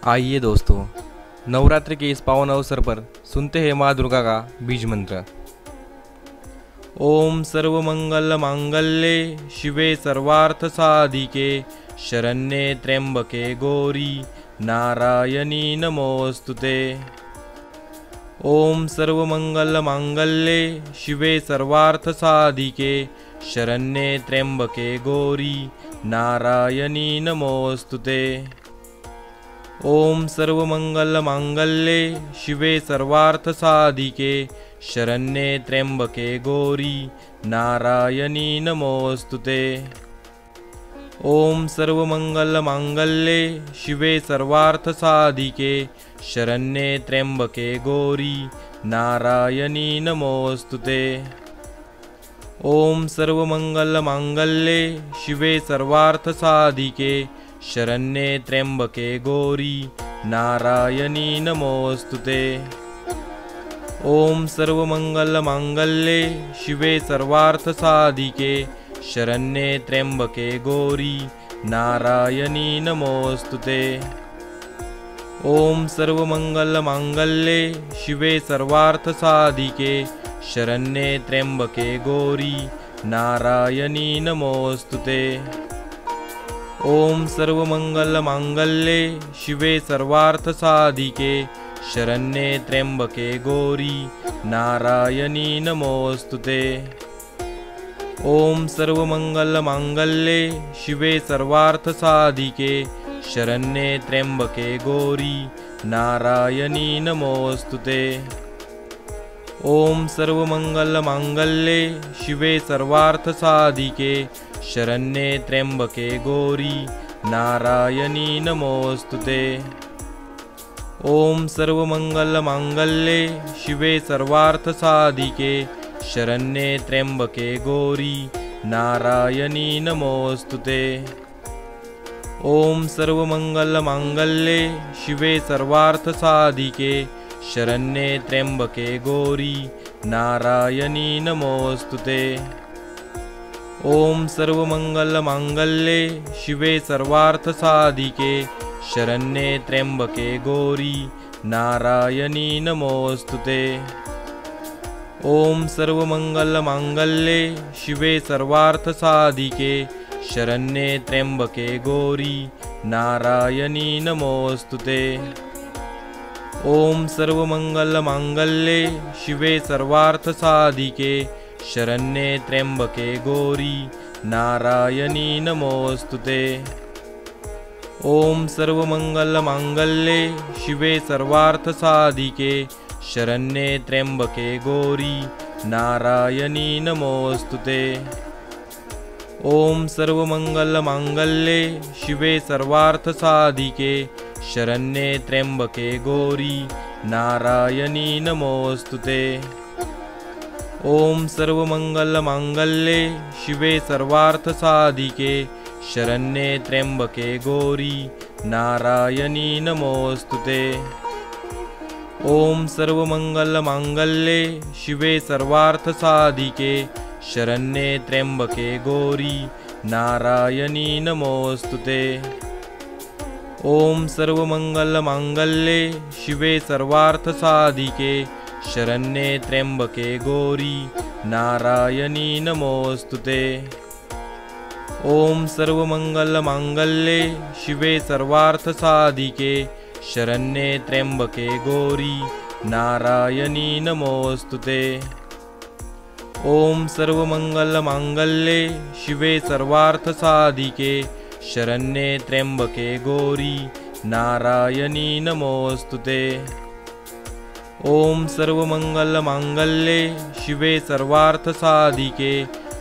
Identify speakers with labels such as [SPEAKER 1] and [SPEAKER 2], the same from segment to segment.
[SPEAKER 1] आइए दोस्तों, नवरात्रि के इस पावन अवसर पर सुनते हैं माँ दुर्गा का बीज मंत्र। ओम सर्वमंगल मांगल्ये शिवे सर्वार्थ साधिके शरण्ये त्र्यंबके गौरी नारायणी नमोस्तुते। ओम सर्वमंगल मांगल्ये शिवे सर्वार्थ साधिके शरण्ये त्र्यंबके गौरी नारायणी नमोस्तुते। ओम सर्वमंगल मांगल्ये शिवे सर्वार्थ साधिके शरण्ये त्र्यंबके गौरी नारायणी नमोस्तुते। ओम सर्वमंगल मांगल्ये शिवे सर्वार्थ साधिके शरण्ये त्र्यंबके गौरी नारायणी नमोस्तुते। ओम सर्वमंगल मांगल्ये शिवे सर्वार्थ साधिके शरण्ये त्र्यंबके गौरी नारायणी नमोस्तुते। ओम सर्वमंगल मांगल्ये शिवे सर्वार्थ साधिके शरण्ये त्र्यंबके गौरी नारायणी नमोस्तुते। ओम सर्वमंगल मांगल्ये शिवे सर्वार्थ साधिके शरण्ये त्र्यंबके गौरी नारायणी नमोस्तुते। ओम सर्वमंगल मांगल्ये शिवे सर्वार्थ साधिके शरण्ये त्र्यंबके गौरी नारायणी नमोस्तुते। ओम सर्वमंगल मांगल्ये शिवे सर्वार्थ साधिके शरण्ये त्र्यंबके गौरी नारायणी नमोस्तुते। ओम सर्वमंगल मांगल्ये शिवे सर्वार्थ साधिके शरण्ये त्र्यंबके गौरी नारायणी नमोस्तुते। ओम सर्वमंगल मांगल्ये शिवे सर्वार्थ साधिके शरण्ये त्र्यंबके गौरी नारायणी नमोस्तुते। ओम सर्वमंगल मांगल्ये शिवे सर्वार्थ साधिके शरण्ये त्र्यंबके गौरी नारायणी नमोस्तुते। ओम सर्वमंगल मांगल्ये शिवे सर्वार्थ साधिके शरण्ये त्र्यंबके गौरी नारायणी नमोस्तुते। ओम सर्वमंगल मांगल्ये शिवे सर्वार्थ साधिके शरण्ये त्र्यंबके गौरी नारायणी नमोस्तुते। ओम सर्वमंगल मांगल्ये शिवे सर्वार्थ साधिके शरण्ये त्र्यंबके गौरी नारायणी नमोस्तुते। ओम सर्वमंगल मांगल्ये शिवे सर्वार्थ साधिके शरण्ये त्र्यंबके गौरी नारायणी नमोस्तुते। ओम सर्वमंगल मांगल्ये शिवे सर्वार्थ साधिके शरण्ये त्र्यंबके गौरी नारायणी नमोस्तुते। ओम सर्वमंगल मांगल्ये शिवे सर्वार्थ साधिके शरण्ये त्र्यंबके गौरी नारायणी नमोस्तुते। ओम सर्वमंगल मांगल्ये शिवे सर्वार्थ साधिके शरण्ये त्र्यंबके गौरी नारायणी नमोस्तुते। ओम सर्वमंगल मांगल्ये शिवे सर्वार्थ साधिके शरण्ये त्र्यंबके गौरी नारायणी नमोस्तुते। ओम सर्वमंगल मांगल्ये शिवे सर्वार्थ साधिके शरण्ये त्र्यंबके गौरी नारायणी नमोस्तुते। ओम सर्वमंगल मांगल्ये शिवे सर्वार्थ साधिके शरण्ये त्र्यंबके गौरी नारायणी नमोस्तुते। ओम सर्वमंगल मांगल्ये शिवे सर्वार्थ साधिके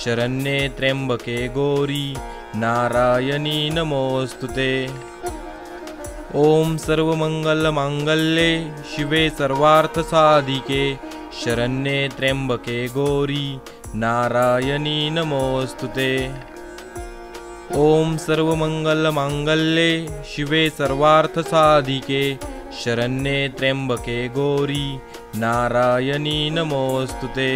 [SPEAKER 1] शरण्ये त्र्यंबके गौरी नारायणी नमोस्तुते। ओम सर्वमंगल मांगल्ये शिवे सर्वार्थ साधिके शरण्ये त्र्यंबके गौरी नारायणी नमोस्तुते। ओम सर्वमंगल मांगल्ये शिवे सर्वार्थ साधिके शरण्ये त्र्यंबके गौरी नारायणी नमोस्तुते।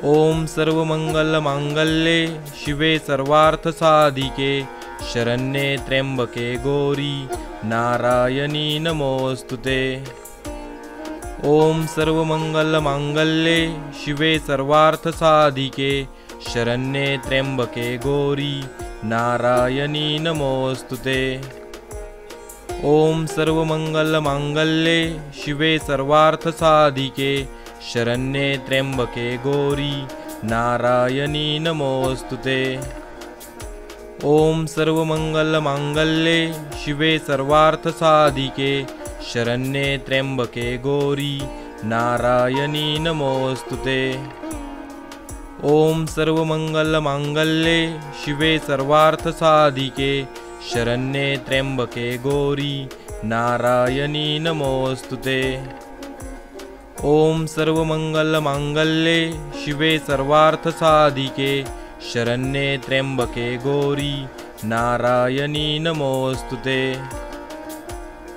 [SPEAKER 1] ओम सर्वमंगल मांगल्ये शिवे सर्वार्थ साधिके शरण्ये त्र्यंबके गौरी नारायणी नमोस्तुते। ओम सर्वमंगलमांगल्ये शिवे सर्वार्थसाधिके शरण्ये त्र्यंबके गौरी नारायणी नमोस्तुते। ओम सर्वमंगलमांगल्ये शिवे सर्वार्थसाधिके शरण्ये त्र्यंबके गौरी नारायणी नमोस्तुते। ओम सर्वमंगलमांगल्ये शिवे सर्वार्थसाधिके शरण्ये त्र्यंबके गौरी नारायणी नमोस्तुते। ओम सर्वमंगलमांगल्ये शिवे सर्वार्थसाधिके शरण्ये त्र्यंबके गौरी नारायणी नमोस्तुते। ओम सर्वमंगलमांगल्ये शिवे सर्वार्थसाधिके शरण्ये त्र्यंबके गौरी नारायणी नमोस्तुते।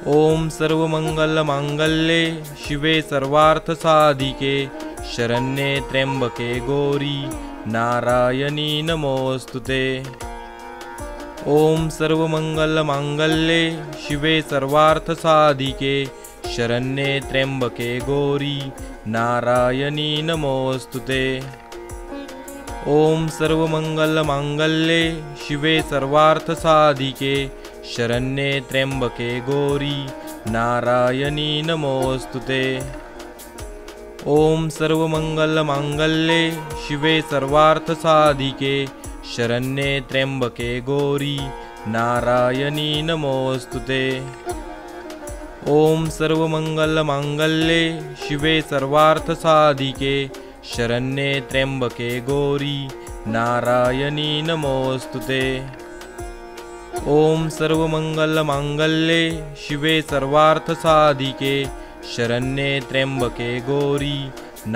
[SPEAKER 1] ओम सर्वमंगलमांगल्ये शिवे सर्वार्थसाधिके शरण्ये त्र्यंबके गौरी नारायणी नमोस्तुते। ओम सर्वमंगलमांगल्ये शिवे सर्वार्थसाधिके शरण्ये त्र्यंबके गौरी नारायणी नमोस्तुते। ओम सर्वमंगलमांगल्ये शिवे सर्वार्थसाधिके शरण्ये त्र्यंबके गौरी नारायणी नमोस्तुते। ओम सर्वमंगलमांगल्ये शिवे सर्वार्थसाधिके शरण्ये त्र्यंबके गौरी नारायणी नमोस्तुते। ओम सर्वमंगलमांगल्ये शिवे सर्वार्थसाधिके शरण्ये त्र्यंबके गौरी नारायणी नमोस्तुते। ओम सर्वमंगलमांगल्ये शिवे सर्वार्थसाधिके शरण्ये त्र्यंबके गौरी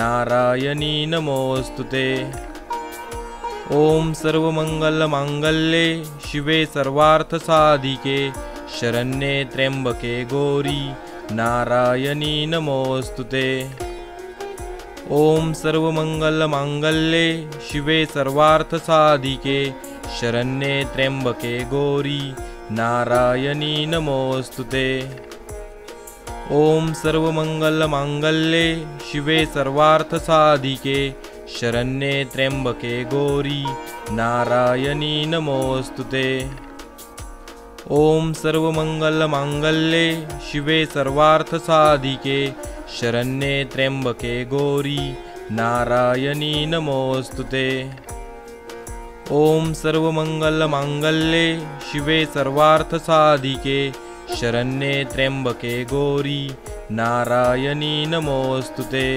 [SPEAKER 1] नारायणी नमोस्तुते। ओम सर्वमंगलमांगल्ये शिवे सर्वार्थसाधिके शरण्ये त्र्यंबके गौरी नारायणी नमोस्तुते। ओम सर्वमंगलमांगल्ये शिवे सर्वार्थसाधिके शरण्ये त्र्यंबके गौरी नारायणी नमोस्तुते। ओम सर्वमंगलमांगल्ये शिवे सर्वार्थसाधिके शरण्ये त्र्यंबके गौरी नारायणी नमोस्तुते। ओम सर्वमंगलमांगल्ये शिवे सर्वार्थसाधिके शरण्ये त्र्यंबके गौरी नारायणी नमोस्तुते। ओम सर्वमंगलमांगल्ये शिवे सर्वार्थसाधिके शरण्ये त्र्यंबके गौरी नारायणी नमोस्तुते।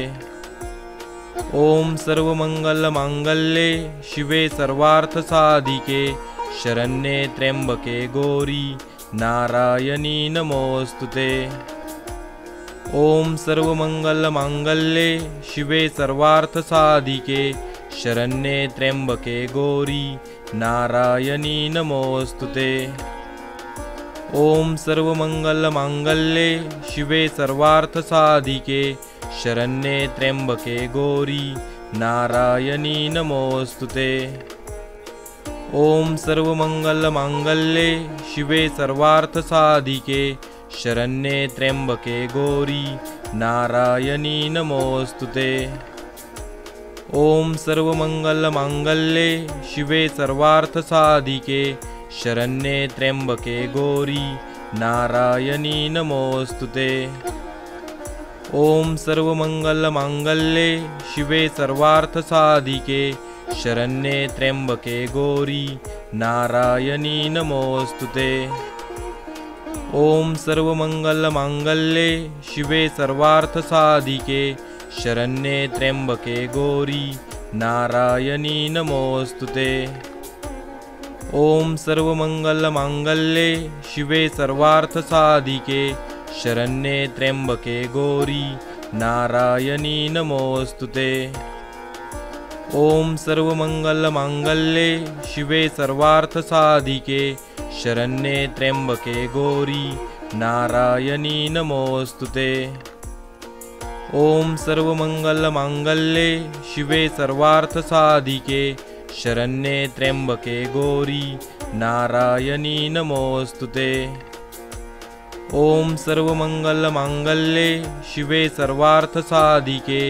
[SPEAKER 1] ओम सर्वमंगलमांगल्ये शिवे सर्वार्थसाधिके शरण्ये त्र्यंबके गौरी नारायणी नमोस्तुते। ओम सर्वमंगलमांगल्ये शिवे सर्वार्थसाधिके शरण्ये त्र्यंबके गौरी नारायणी नमोस्तुते। ओम सर्वमंगलमांगल्ये शिवे सर्वार्थसाधिके शरण्ये त्र्यंबके गौरी नारायणी नमोस्तुते। ओम सर्वमंगलमांगल्ये शिवे सर्वार्थसाधिके शरण्ये त्र्यंबके गौरी नारायणी नमोस्तुते। ओम सर्वमंगलमांगल्ये शिवे सर्वार्थसाधिके शरण्ये त्र्यंबके गौरी नारायणी नमोस्तुते। ओम सर्वमंगलमांगल्ये शिवे सर्वार्थसाधिके शरण्ये त्र्यंबके गौरी नारायणी नमोस्तुते। ओम सर्वमंगलमांगल्ये शिवे सर्वार्थसाधिके शरण्ये त्र्यंबके गौरी नारायणी नमोस्तुते। ओम सर्वमंगलमांगल्ये शिवे सर्वार्थसाधिके शरण्ये त्र्यंबके गौरी नारायणी नमोस्तुते। ओम सर्वमंगलमांगल्ये शिवे सर्वार्थसाधिके शरण्ये त्र्यंबके गौरी नारायणी नमोस्तुते। ओम सर्वमंगलमांगल्ये शिवे सर्वार्थसाधिके शरण्ये त्र्यंबके गौरी नारायणी नमोस्तुते। ओम सर्वमंगलमांगल्ये शिवे सर्वार्थसाधिके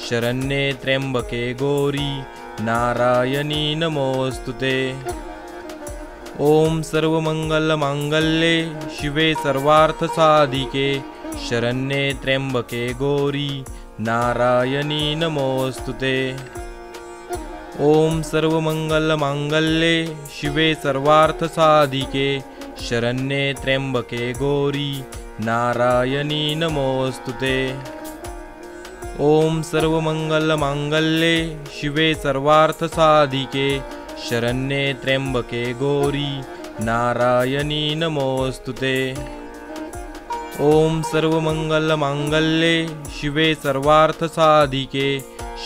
[SPEAKER 1] शरण्ये त्र्यंबके गौरी नारायणी नमोस्तुते। ओम सर्वमंगलमांगल्ये शिवे सर्वार्थसाधिके शरण्ये त्र्यंबके गौरी नारायणी नमोस्तुते। ओम सर्वमंगलमांगल्ये शिवे सर्वार्थसाधिके शरण्ये त्र्यंबके गौरी नारायणी नमोस्तुते। ओम सर्वमंगलमांगल्ये शिवे सर्वार्थसाधिके शरण्ये त्र्यंबके गौरी नारायणी नमोस्तुते। ओम सर्वमंगलमांगल्ये शिवे सर्वार्थसाधिके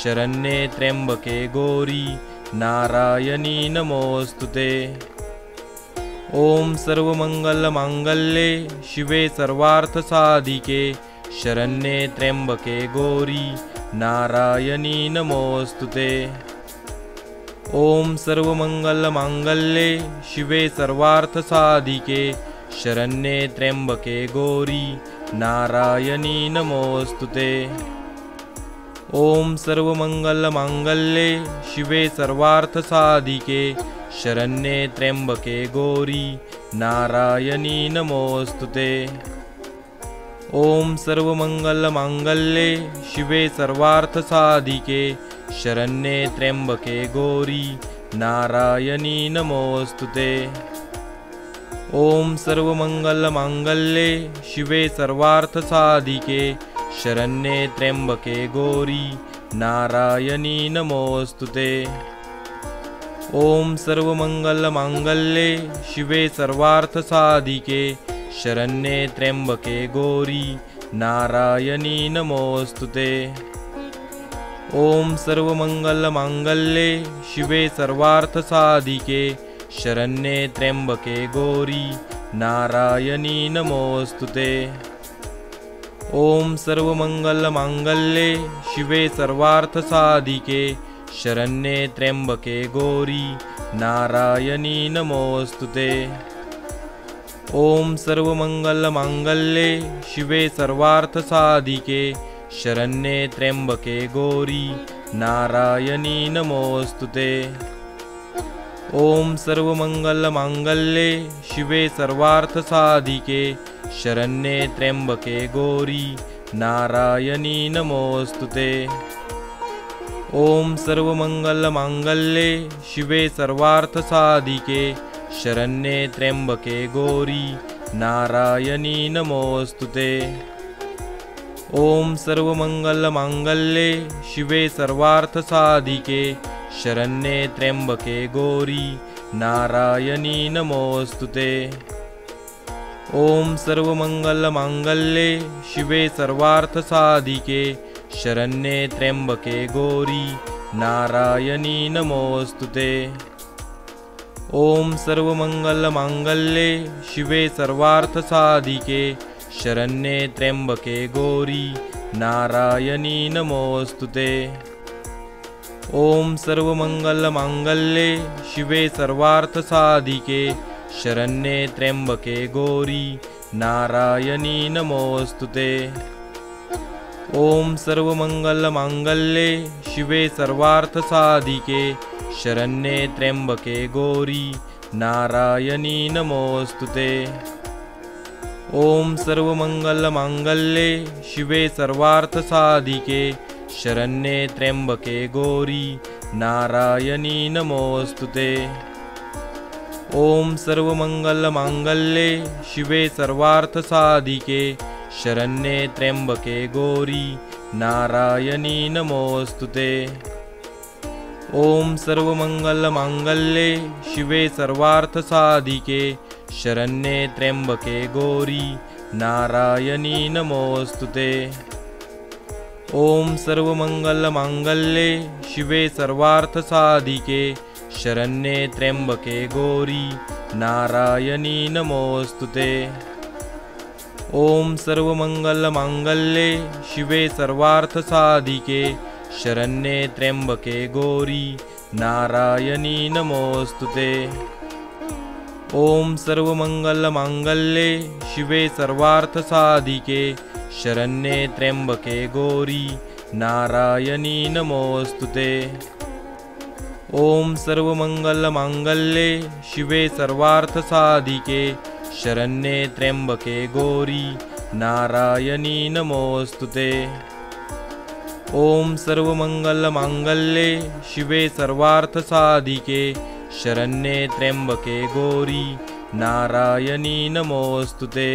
[SPEAKER 1] शरण्ये त्र्यंबके गौरी नारायणी नमोस्तुते। ओम सर्वमंगलमांगल्ये शिवे सर्वार्थसाधिके शरण्ये त्र्यंबके गौरी नारायणी नमोस्तुते। ओम सर्वमंगलमांगल्ये शिवे सर्वार्थसाधिके शरण्ये त्र्यंबके गौरी नारायणी नमोस्तुते। ओम सर्वमंगलमांगल्ये शिवे सर्वार्थसाधिके शरण्ये त्र्यंबके गौरी नारायणी नमोस्तुते। ओम सर्वमंगलमांगल्ये शिवे सर्वार्थसाधिके शरण्ये त्र्यंबके गौरी नारायणी नमोस्तुते। ओम सर्वमंगलमांगल्ये शिवे सर्वार्थसाधिके शरण्ये त्र्यंबके गौरी नारायणी नमोस्तुते। ओम सर्वमंगलमांगल्ये शिवे सर्वार्थसाधिके शरण्ये त्र्यंबके गौरी नारायणी नमोस्तुते। ओम सर्वमंगलमांगल्ये शिवे सर्वार्थसाधिके शरण्ये त्र्यंबके गौरी नारायणी नमोस्तुते। ओम सर्वमंगलमांगल्ये शिवे सर्वार्थसाधिके शरण्ये त्र्यंबके गौरी नारायणी नमोस्तुते। ओम सर्वमंगलमांगल्ये शिवे सर्वार्थसाधिके शरण्ये त्र्यंबके गौरी नारायणी नमोस्तुते। ओम सर्वमंगलमांगल्ये शिवे सर्वार्थसाधिके शरण्ये त्र्यंबके गौरी नारायणी नमोस्तुते। ओम सर्वमंगलमांगल्ये शिवे सर्वार्थसाधिके शरण्ये त्र्यंबके गौरी नारायणी नमोस्तुते। ओम सर्वमंगलमांगल्ये शिवे सर्वार्थसाधिके शरण्ये त्र्यंबके गौरी नारायणी नमोस्तुते। ओम सर्वमंगलमांगल्ये शिवे सर्वार्थसाधिके शरण्ये त्र्यंबके गौरी नारायणी नमोस्तुते। ओम सर्वमंगलमांगल्ये शिवे सर्वार्थसाधिके शरण्ये त्र्यंबके गौरी नारायणी नमोस्तुते। ओम सर्वमंगलमांगल्ये शिवे सर्वार्थसाधिके शरण्ये त्र्यंबके गौरी नारायणी नमोस्तुते। ओम सर्वमंगलमांगल्ये शिवे सर्वार्थसाधिके शरण्ये त्र्यंबके गौरी नारायणी नमोस्तुते। ओम सर्वमंगलमांगल्ये शिवे सर्वार्थसाधिके शरण्ये त्र्यंबके गौरी नारायणी नमोस्तुते। ओम सर्वमंगलमांगल्ये शिवे सर्वार्थसाधिके शरण्ये त्र्यंबके गौरी नारायणी नमोस्तुते। ओम सर्वमंगलमांगल्ये शिवे सर्वार्थसाधिके शरण्ये त्र्यंबके गौरी नारायणी नमोस्तुते। ओम सर्वमंगलमांगल्ये शिवे सर्वार्थसाधिके शरण्ये त्र्यंबके गौरी नारायणी नमोस्तुते। ओम सर्वमंगलमांगल्ये शिवे सर्वार्थसाधिके शरण्ये त्र्यंबके गौरी नारायणी नमोस्तुते। ओम सर्वमंगलमांगल्ये शिवे सर्वार्थसाधिके शरण्ये त्र्यंबके गौरी नारायणी नमोस्तुते। ओम सर्वमंगलमांगल्ये शिवे सर्वार्थसाधिके शरण्ये त्र्यंबके गौरी नारायणी नमोस्तुते। ओम सर्वमंगलमांगल्ये शिवे सर्वार्थसाधिके शरण्ये त्र्यंबके गौरी नारायणी नमोस्तुते।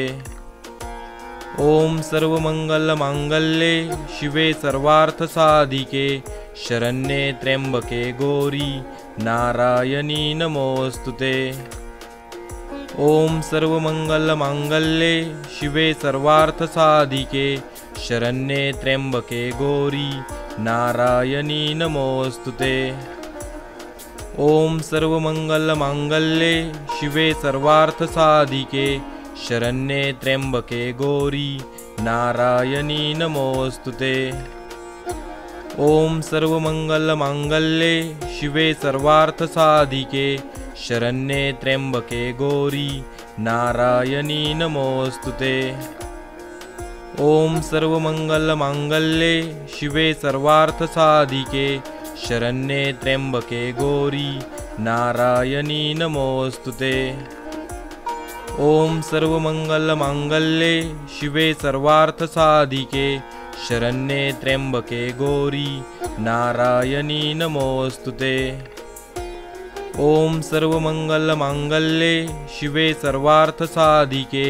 [SPEAKER 1] ओम सर्वमंगलमांगल्ये शिवे सर्वार्थसाधिके शरण्ये त्र्यंबके गौरी नारायणी नमोस्तुते। ओम सर्वमंगलमांगल्ये शिवे सर्वार्थसाधिके शरण्ये त्र्यंबके गौरी नारायणी नमोस्तुते। ओम सर्वमंगलमांगल्ये शिवे सर्वार्थसाधिके शरण्ये त्र्यंबके गौरी नारायणी नमोस्तुते। ओम सर्वमंगलमांगल्ये शिवे सर्वार्थसाधिके शरण्ये त्र्यंबके गौरी नारायणी नमोस्तुते। ओम सर्वमंगलमांगल्ये शिवे सर्वार्थसाधिके शरण्ये त्र्यंबके गौरी नारायणी नमोस्तुते। ओम सर्वमंगलमांगल्ये शिवे सर्वार्थसाधिके शरण्ये त्र्यंबके गौरी नारायणी नमोस्तुते। ओम सर्वमंगलमांगल्ये शिवे सर्वार्थसाधिके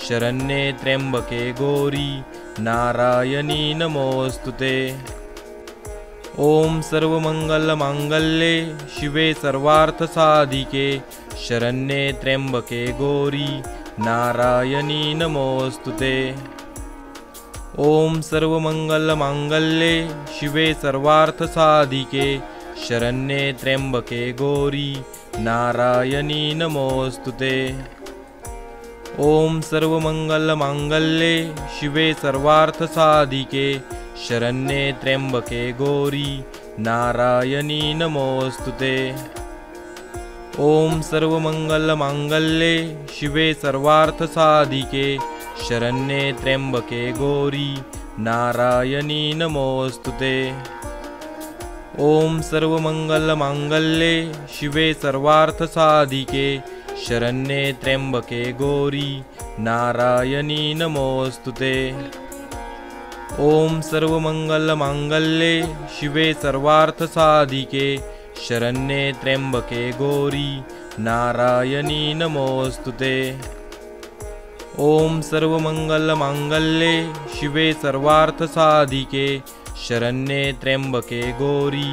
[SPEAKER 1] शरण्ये त्र्यंबके गौरी नारायणी नमोस्तुते। ओम सर्वमंगलमांगल्ये शिवे सर्वार्थसाधिके शरण्ये त्र्यंबके गौरी नारायणी नमोस्तुते। ओम सर्वमंगलमांगल्ये शिवे सर्वार्थसाधिके शरण्ये त्र्यंबके गौरी नारायणी नमोस्तुते। ओम सर्वमंगलमांगल्ये शिवे सर्वार्थसाधिके शरण्ये त्र्यंबके गौरी नारायणी नमोस्तुते। ओम सर्वमंगलमांगल्ये शिवे सर्वार्थसाधिके शरण्ये त्र्यंबके गौरी नारायणी नमोस्तुते। ओम सर्वमंगलमांगल्ये शिवे सर्वार्थसाधिके शरण्ये त्र्यंबके गौरी नारायणी नमोस्तुते। ओम सर्वमंगलमांगल्ये शिवे सर्वार्थसाधिके शरण्ये त्र्यंबके गौरी नारायणी नमोस्तुते। ओम सर्वमंगलमांगल्ये शिवे सर्वार्थसाधिके शरण्ये त्र्यंबके गौरी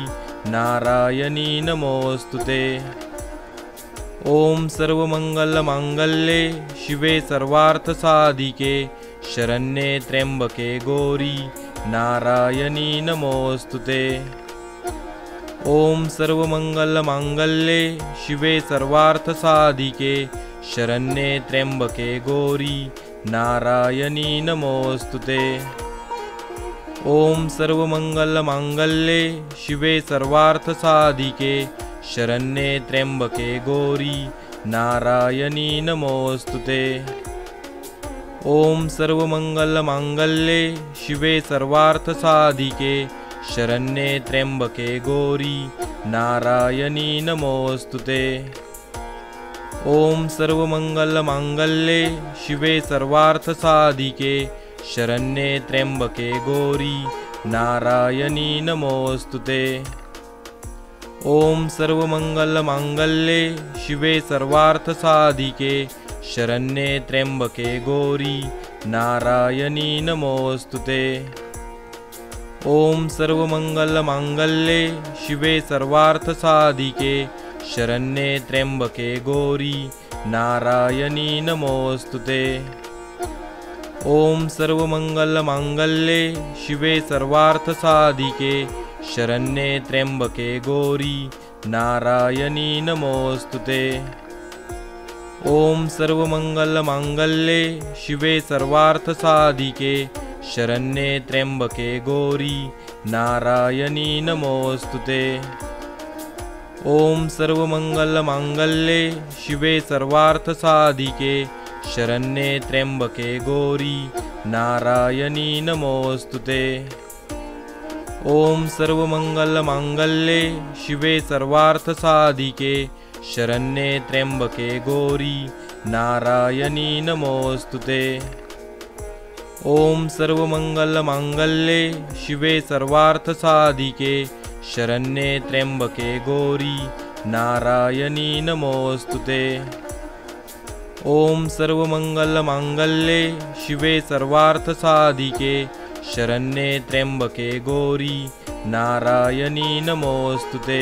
[SPEAKER 1] नारायणी नमोस्तुते। ओम सर्वमंगलमांगल्ये शिवे सर्वार्थसाधिके शरण्ये त्र्यंबके गौरी नारायणी नमोस्तुते। ओम सर्वमंगलमांगल्ये शिवे सर्वार्थसाधिके शरण्ये त्र्यंबके गौरी नारायणी नमोस्तुते। ओम सर्वमंगलमांगल्ये शिवे सर्वार्थसाधिके शरण्ये त्र्यंबके गौरी नारायणी नमोस्तुते। ओम सर्वमंगलमांगल्ये शिवे सर्वार्थसाधिके शरण्ये त्र्यंबके गौरी नारायणी नमोस्तुते। ओम सर्वमंगलमांगल्ये शिवे सर्वार्थसाधिके शरण्ये त्र्यंबके गौरी नारायणी नमोस्तुते। ओम सर्वमंगलमांगल्ये शिवे सर्वार्थसाधिके शरण्ये त्र्यंबके गौरी नारायणी नमोस्तुते। ओम सर्वमंगलमांगल्ये शिवे सर्वार्थसाधिके शरण्ये त्र्यंबके गौरी नारायणी नमोस्तुते। ओम सर्वमंगलमांगल्ये शिवे सर्वार्थसाधिके शरण्ये त्र्यंबके गौरी नारायणी नमोस्तुते। ओम सर्वमंगलमांगल्ये शिवे सर्वार्थसाधिके शरण्ये त्र्यंबके गौरी नारायणी नमोस्तुते। ओम सर्वमंगलमांगल्ये शिवे सर्वार्थसाधिके शरण्ये त्र्यंबके गौरी नारायणी नमोस्तुते। ओम सर्वमंगलमांगल्ये शिवे सर्वार्थसाधिके शरण्ये त्र्यंबके गौरी नारायणी नमोस्तुते। ओम सर्वमंगलमांगल्ये शिवे सर्वार्थसाधिके शरण्ये त्र्यंबके गौरी नारायणी नमोस्तुते। ओम सर्वमंगलमांगल्ये शिवे सर्वार्थसाधिके शरण्ये त्र्यंबके गौरी नारायणी नमोस्तुते।